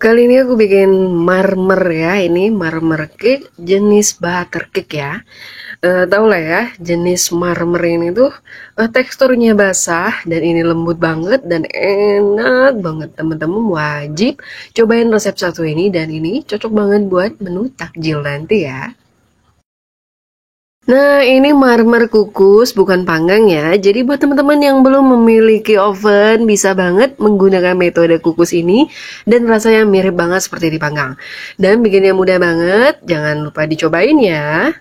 Kali ini aku bikin marmer ya, ini marmer cake jenis butter cake ya. Tahu lah ya, jenis marmer ini tuh teksturnya basah dan ini lembut banget dan enak banget. Teman-teman wajib cobain resep satu ini dan ini cocok banget buat menu takjil nanti ya. Nah, ini marmer kukus, bukan panggang ya. Jadi buat teman-teman yang belum memiliki oven, bisa banget menggunakan metode kukus ini dan rasanya mirip banget seperti dipanggang. Dan bikinnya mudah banget, jangan lupa dicobain ya.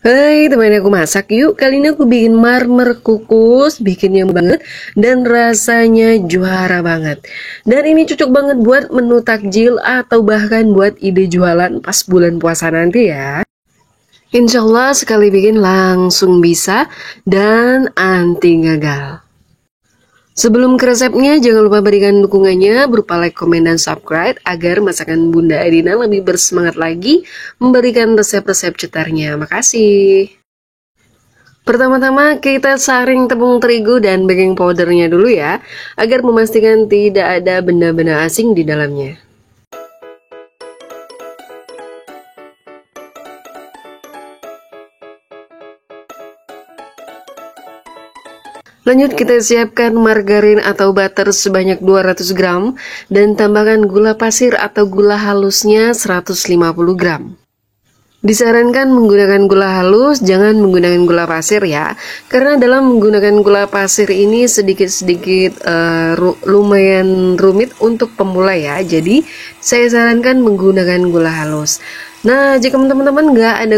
Hai teman aku masak yuk. Kali ini aku bikin marmer kukus, bikinnya banget dan rasanya juara banget. Dan ini cocok banget buat menu takjil atau bahkan buat ide jualan pas bulan puasa nanti ya. Insya Allah sekali bikin langsung bisa dan anti gagal. Sebelum ke resepnya, jangan lupa berikan dukungannya berupa like, komen, dan subscribe agar masakan Bunda Adina lebih bersemangat lagi memberikan resep-resep cetarnya. Makasih. Pertama-tama kita saring tepung terigu dan baking powdernya dulu ya, agar memastikan tidak ada benda-benda asing di dalamnya. Lanjut kita siapkan margarin atau butter sebanyak 200 gram dan tambahkan gula pasir atau gula halusnya 150 gram. Disarankan menggunakan gula halus, jangan menggunakan gula pasir ya. Karena dalam menggunakan gula pasir ini sedikit-sedikit lumayan rumit untuk pemula ya. Jadi saya sarankan menggunakan gula halus. Nah, jika teman-teman nggak ada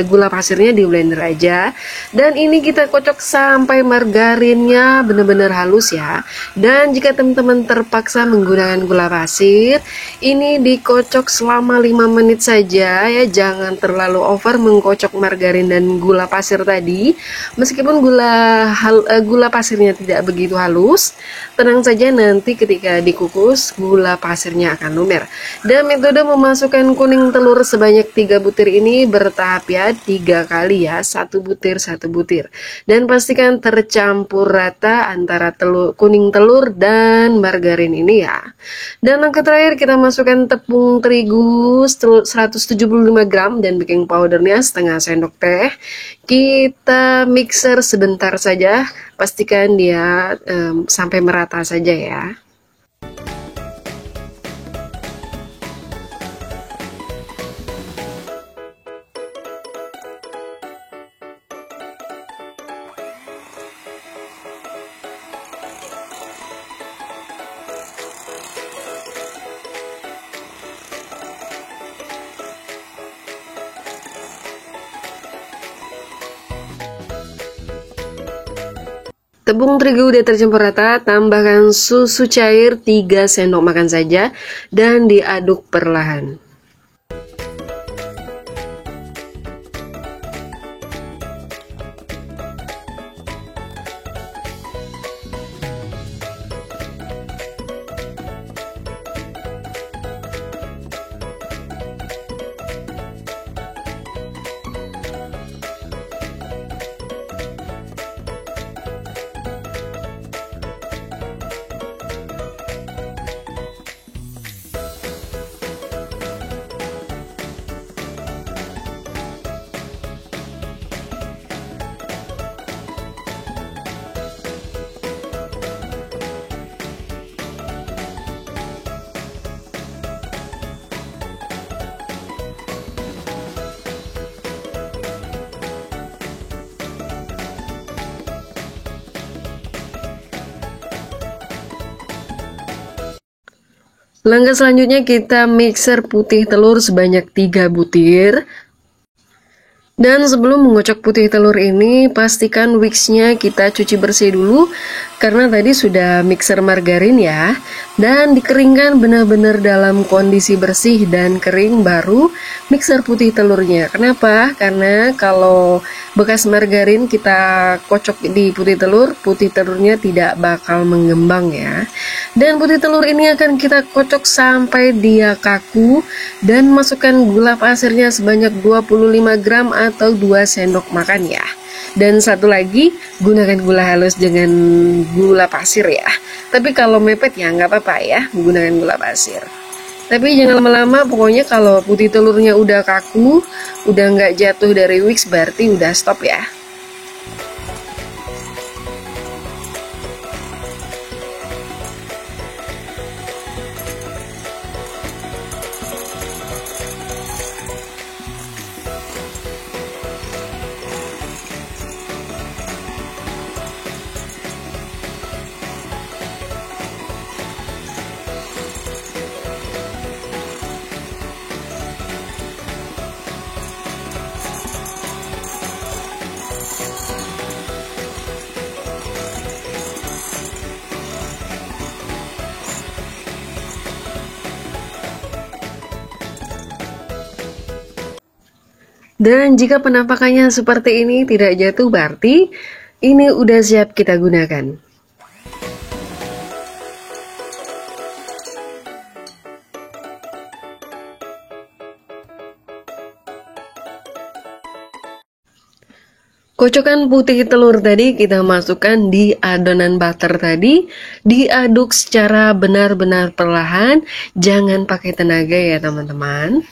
gula pasirnya di blender aja. Dan ini kita kocok sampai margarinnya benar-benar halus ya. Dan jika teman-teman terpaksa menggunakan gula pasir, ini dikocok selama 5 menit saja ya. Jangan terlalu over mengkocok margarin dan gula pasir tadi. Meskipun gula pasirnya tidak begitu halus, tenang saja nanti ketika dikukus gula pasirnya akan lumer. Dan metode masukkan kuning telur sebanyak 3 butir ini bertahap ya, 3 kali ya, 1 butir 1 butir, dan pastikan tercampur rata antara kuning telur dan margarin ini ya. Dan langkah terakhir kita masukkan tepung terigu 175 gram dan baking powdernya setengah sendok teh. Kita mixer sebentar saja, pastikan dia sampai merata saja ya. Tepung terigu udah tercampur rata, tambahkan susu cair 3 sendok makan saja dan diaduk perlahan. Langkah selanjutnya kita mixer putih telur sebanyak 3 butir. Dan sebelum mengocok putih telur ini, pastikan wixnya kita cuci bersih dulu karena tadi sudah mixer margarin ya. Dan dikeringkan benar-benar dalam kondisi bersih dan kering baru mixer putih telurnya. Kenapa? Karena kalau bekas margarin kita kocok di putih telurnya tidak bakal mengembang ya. Dan putih telur ini akan kita kocok sampai dia kaku dan masukkan gula pasirnya sebanyak 25 gram atau 2 sendok makan ya. Dan satu lagi, gunakan gula halus dengan gula pasir ya. Tapi kalau mepet ya nggak apa-apa ya, menggunakan gula pasir. Tapi jangan lama-lama, pokoknya kalau putih telurnya udah kaku, udah nggak jatuh dari wix, berarti udah stop ya. Dan jika penampakannya seperti ini tidak jatuh, berarti ini udah siap kita gunakan. Kocokan putih telur tadi kita masukkan di adonan butter tadi, diaduk secara benar-benar perlahan, jangan pakai tenaga ya teman-teman.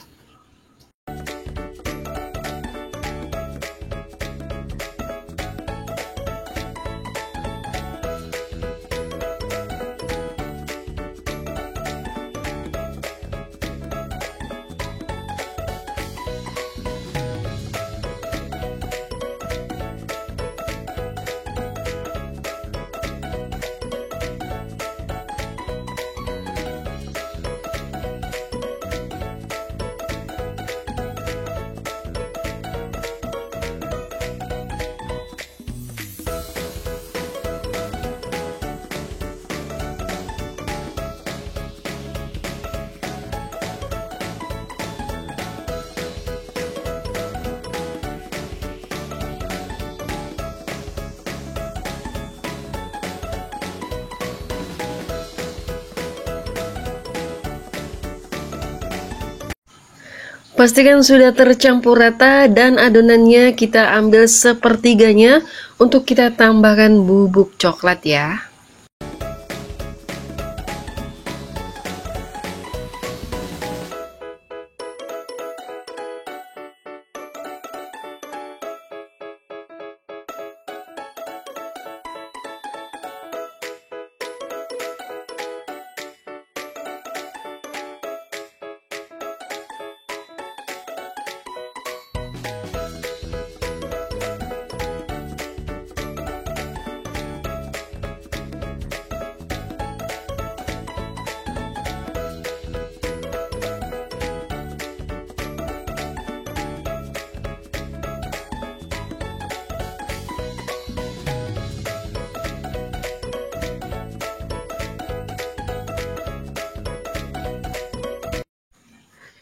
Pastikan sudah tercampur rata dan adonannya kita ambil sepertiganya untuk kita tambahkan bubuk coklat ya.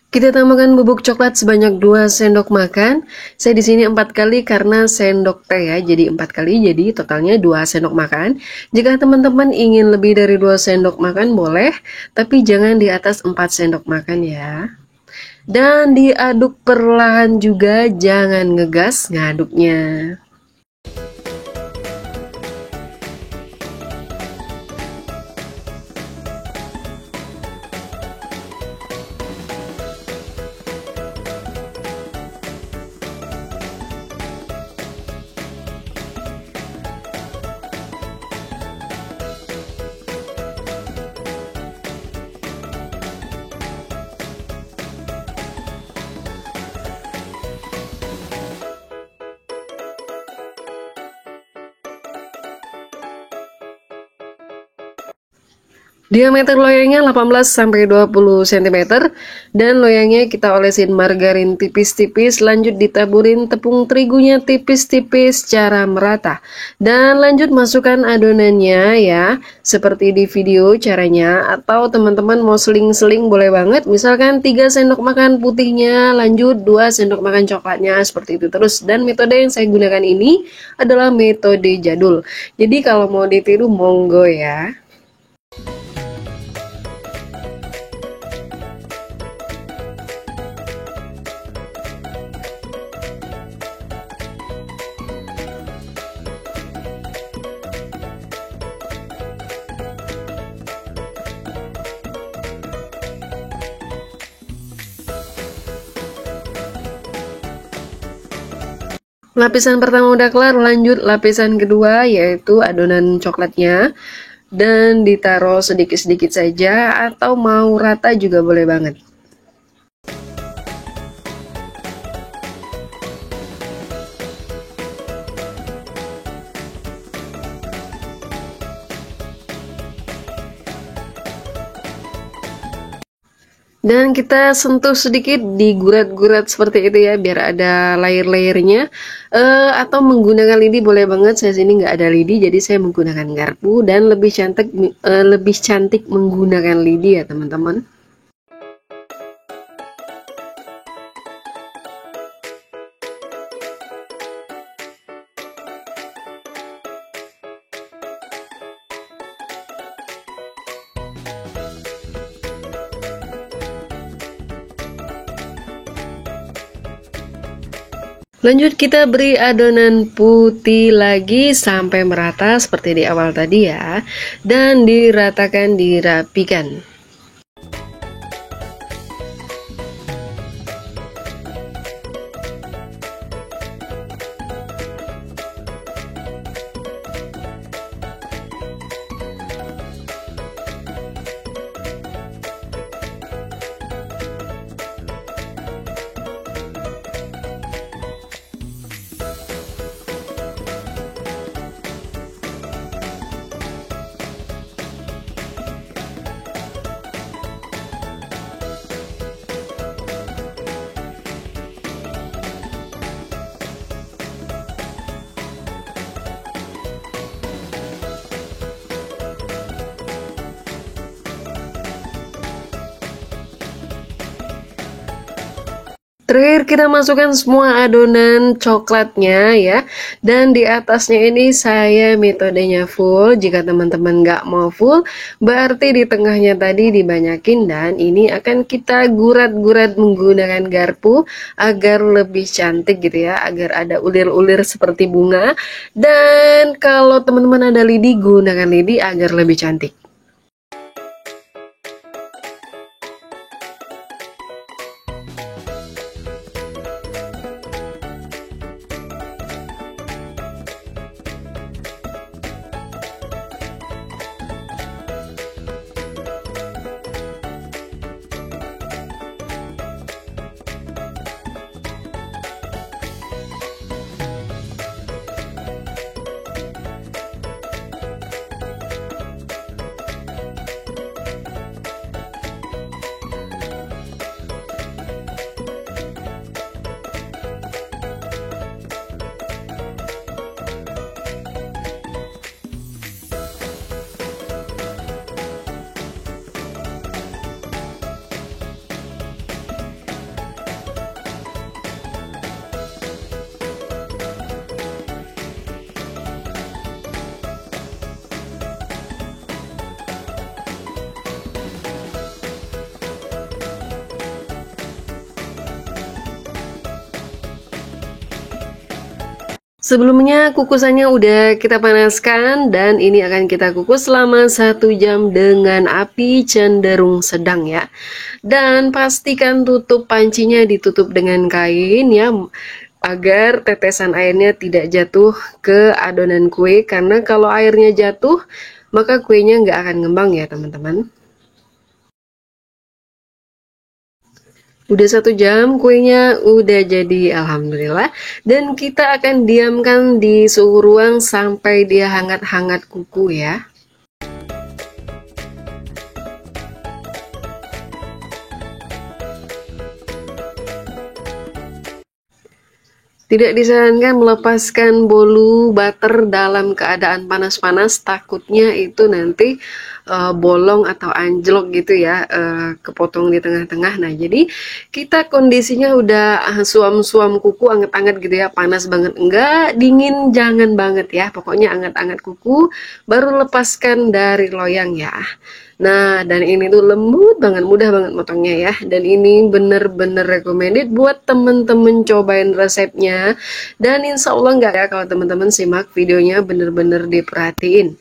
Kita tambahkan bubuk coklat sebanyak 2 sendok makan. Saya di sini 4 kali karena sendok teh ya, jadi 4 kali, jadi totalnya 2 sendok makan. Jika teman-teman ingin lebih dari 2 sendok makan boleh, tapi jangan di atas 4 sendok makan ya. Dan diaduk perlahan juga, jangan ngegas ngaduknya. Diameter loyangnya 18-20 cm dan loyangnya kita olesin margarin tipis-tipis, lanjut ditaburin tepung terigunya tipis-tipis secara merata. Dan lanjut masukkan adonannya ya, seperti di video caranya, atau teman-teman mau seling-seling boleh banget. Misalkan 3 sendok makan putihnya, lanjut 2 sendok makan coklatnya, seperti itu terus. Dan metode yang saya gunakan ini adalah metode jadul. Jadi kalau mau ditiru monggo ya. Lapisan pertama udah kelar, lanjut lapisan kedua yaitu adonan coklatnya dan ditaruh sedikit-sedikit saja atau mau rata juga boleh banget. Dan kita sentuh sedikit, digurat-gurat seperti itu ya, biar ada layer-layernya. Atau menggunakan lidi boleh banget. Saya sini nggak ada lidi, jadi saya menggunakan garpu dan lebih cantik menggunakan lidi ya teman-teman. Lanjut kita beri adonan putih lagi sampai merata seperti di awal tadi ya. Dan diratakan, dirapikan. Terakhir kita masukkan semua adonan coklatnya ya. Dan di atasnya ini saya metodenya full. Jika teman-teman nggak mau full, berarti di tengahnya tadi dibanyakin. Dan ini akan kita gurat-gurat menggunakan garpu agar lebih cantik gitu ya, agar ada ulir-ulir seperti bunga. Dan kalau teman-teman ada lidi, gunakan lidi agar lebih cantik. Sebelumnya kukusannya udah kita panaskan dan ini akan kita kukus selama 1 jam dengan api cenderung sedang ya. Dan pastikan tutup pancinya ditutup dengan kain ya, agar tetesan airnya tidak jatuh ke adonan kue, karena kalau airnya jatuh maka kuenya nggak akan ngembang ya teman-teman. Udah 1 jam kuenya udah jadi alhamdulillah. Dan kita akan diamkan di suhu ruang sampai dia hangat-hangat kuku ya. Tidak disarankan melepaskan bolu butter dalam keadaan panas-panas, takutnya itu nanti bolong atau anjlok gitu ya, kepotong di tengah-tengah. Nah, jadi kita kondisinya udah suam-suam kuku anget-anget gitu ya, panas banget enggak, dingin jangan banget ya, pokoknya anget-anget kuku, baru lepaskan dari loyang ya. Nah, dan ini tuh lembut banget, mudah banget motongnya ya. Dan ini bener-bener recommended buat temen-temen cobain resepnya. Dan insya Allah nggak ya kalau temen-temen simak videonya bener-bener diperhatiin.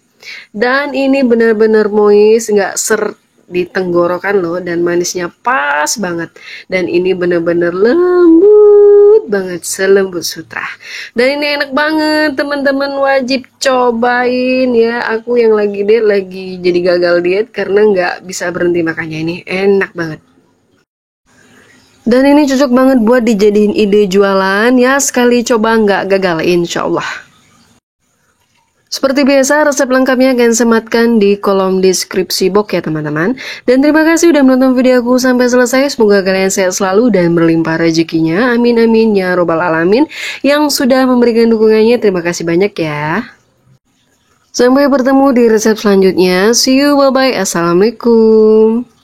Dan ini bener-bener moist, nggak seret di tenggorokan loh, dan manisnya pas banget. Dan ini bener-bener lembut banget, selembut sutra. Dan ini enak banget, teman-teman wajib cobain ya. Aku yang lagi diet, lagi jadi gagal diet karena nggak bisa berhenti makannya, ini enak banget. Dan ini cocok banget buat dijadiin ide jualan ya, sekali coba nggak gagal insya Allah. Seperti biasa, resep lengkapnya akan sematkan di kolom deskripsi box ya teman-teman. Dan terima kasih udah menonton videoku sampai selesai. Semoga kalian sehat selalu dan berlimpah rezekinya. Amin amin ya robbal alamin. Yang sudah memberikan dukungannya, terima kasih banyak ya. Sampai bertemu di resep selanjutnya. See you, bye-bye. Assalamualaikum.